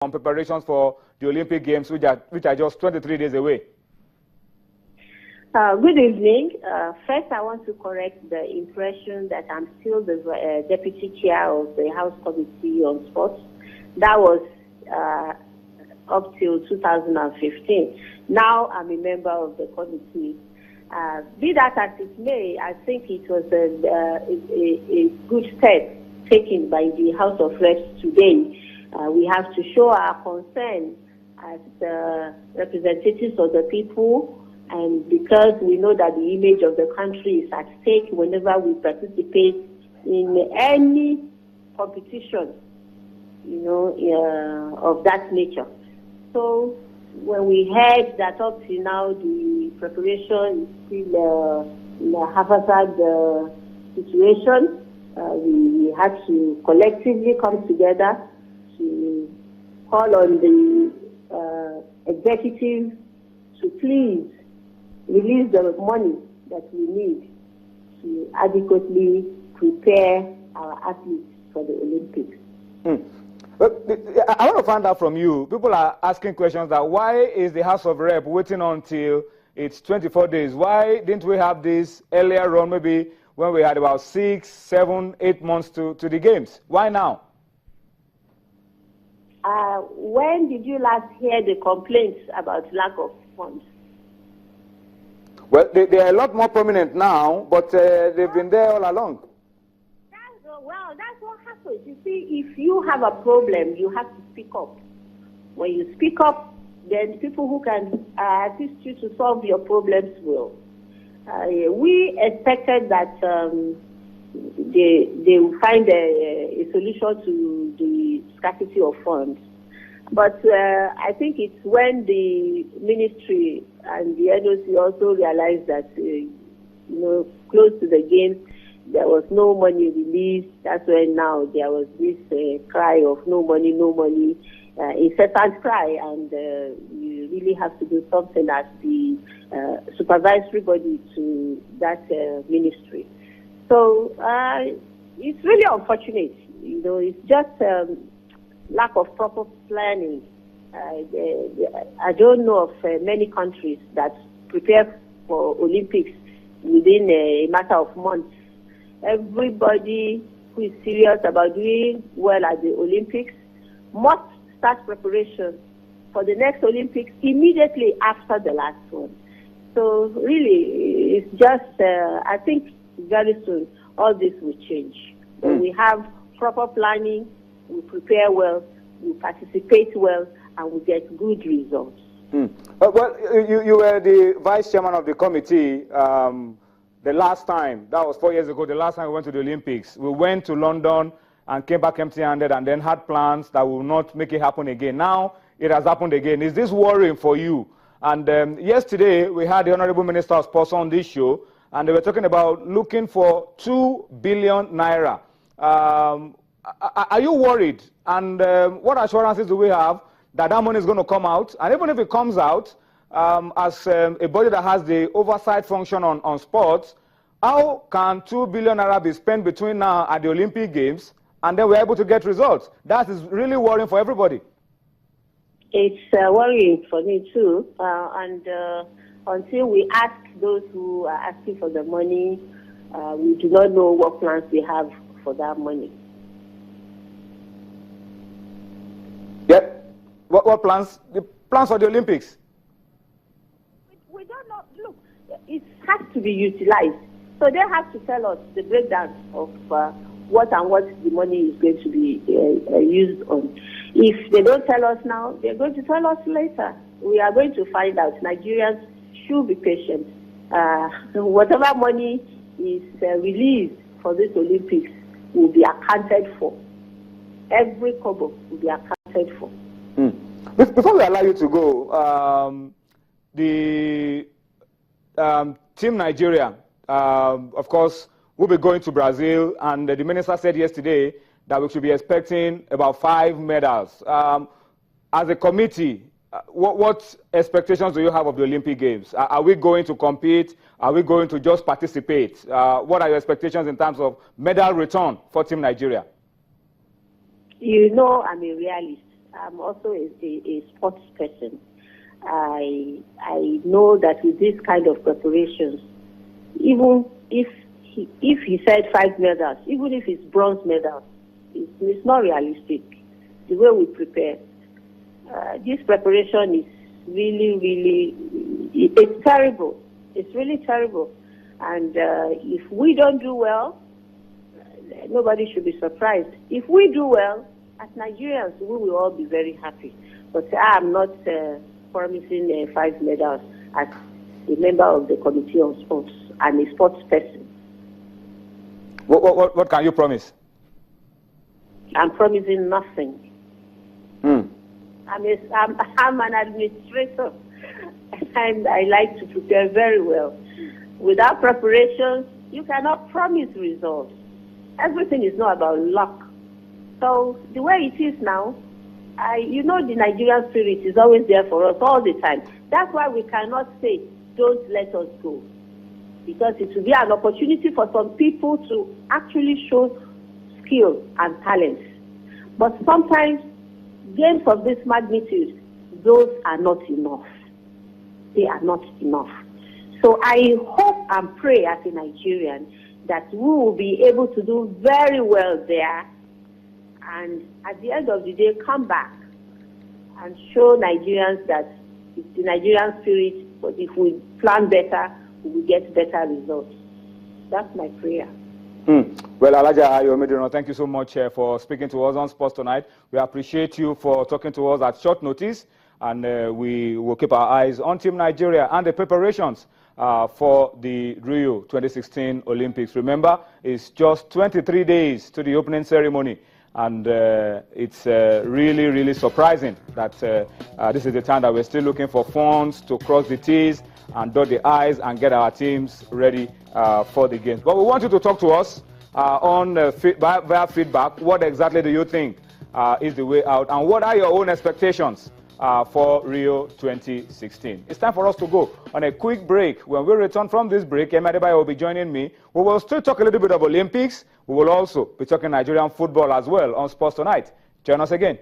on preparations for the Olympic Games, which are just 23 days away? Good evening. First, I want to correct the impression that I'm still the deputy chair of the House Committee on Sports. That was up till 2015. Now I'm a member of the committee. Be that as it may, I think it was a good step taken by the House of Reps today. We have to show our concern as the representatives of the people, and because we know that the image of the country is at stake whenever we participate in any competition, of that nature. So when we heard that up to now the preparation is still in a haphazard situation, we had to collectively come together to call on the executive to please release the money that we need to adequately prepare our athletes for the Olympics. I want to find out from you. People are asking questions that why is the House of Rep waiting until it's 24 days? Why didn't we have this earlier on, maybe when we had about 6, 7, 8 months to the games? Why now? When did you last hear the complaints about lack of funds? Well, they are a lot more prominent now, but they've been there all along. That's what happens. You see, if you have a problem, you have to speak up. When you speak up, then people who can assist you to solve your problems will. We expected that they will find a solution to the scarcity of funds. But I think it's when the ministry and the NOC also realized that, close to the games, there was no money released. That's when now there was this cry of no money, incessant cry, and you really have to do something as the supervisory body to that ministry. So it's really unfortunate. It's just lack of proper planning. I don't know of many countries that prepare for Olympics within a matter of months. Everybody who is serious about doing well at the Olympics must start preparation for the next Olympics immediately after the last one. So really, it's just, I think very soon all this will change. When we have proper planning, we prepare well, we participate well, and we get good results. Well, you were the vice chairman of the committee the last time. That was 4 years ago, the last time we went to the Olympics. We went to London and came back empty-handed and then had plans that will not make it happen again. Now it has happened again. Is this worrying for you? And yesterday we had the Honorable Minister of Sports on this show, and they were talking about looking for 2 billion naira. Are you worried? And what assurances do we have that money is going to come out? And even if it comes out, as a body that has the oversight function on sports, how can 2 billion naira be spent between now and the Olympic Games, and then we're able to get results? That is really worrying for everybody. It's worrying for me too. And until we ask those who are asking for the money, we do not know what plans they have for that money. Yep. What plans? The plans for the Olympics? We don't know. Look, it has to be utilized. So they have to tell us the breakdown of what the money is going to be used on. If they don't tell us now, they're going to tell us later. We are going to find out. Nigerians should be patient. Whatever money is released for this Olympics will be accounted for. Every kobo will be accounted for. Before we allow you to go, the Team Nigeria, of course, will be going to Brazil, and the minister said yesterday that we should be expecting about 5 medals. As a committee, what expectations do you have of the Olympic Games? Are we going to compete? Are we going to just participate? What are your expectations in terms of medal return for Team Nigeria? You know I'm a realist. I'm also a sports person. I know that with this kind of preparations, even if he said 5 medals, even if it's bronze medals, it's not realistic. The way we prepare, this preparation is really, it's terrible. It's really terrible. And if we don't do well, nobody should be surprised. If we do well, as Nigerians, we will all be very happy. But I'm not promising 5 medals as a member of the Committee on Sports and a sports person. What can you promise? I'm promising nothing. Mm. I'm an administrator, and I like to prepare very well. Without preparation, you cannot promise results. Everything is not about luck. So the way it is now, the Nigerian spirit is always there for us all the time. That's why we cannot say, don't let us go. Because it will be an opportunity for some people to actually show skill and talent. But sometimes, games of this magnitude, those are not enough. They are not enough. So I hope and pray as a Nigerian that we will be able to do very well there, and at the end of the day come back and show Nigerians that it's the Nigerian spirit, but if we plan better, we will get better results. That's my prayer. Well, Alhaja Ayo Omidiran, thank you so much for speaking to us on Sports Tonight. We appreciate you for talking to us at short notice, and we will keep our eyes on Team Nigeria and the preparations for the Rio 2016 Olympics. Remember, it's just 23 days to the opening ceremony, and it's really surprising that this is the time that we're still looking for funds to cross the T's and dot the I's and get our teams ready for the games. But we want you to talk to us via feedback. What exactly do you think is the way out, and what are your own expectations for Rio 2016? It's time for us to go on a quick break. When we return from this break, Emi Adebayo will be joining me. We will still talk a little bit of Olympics. We will also be talking Nigerian football as well on Sports Tonight. Join us again.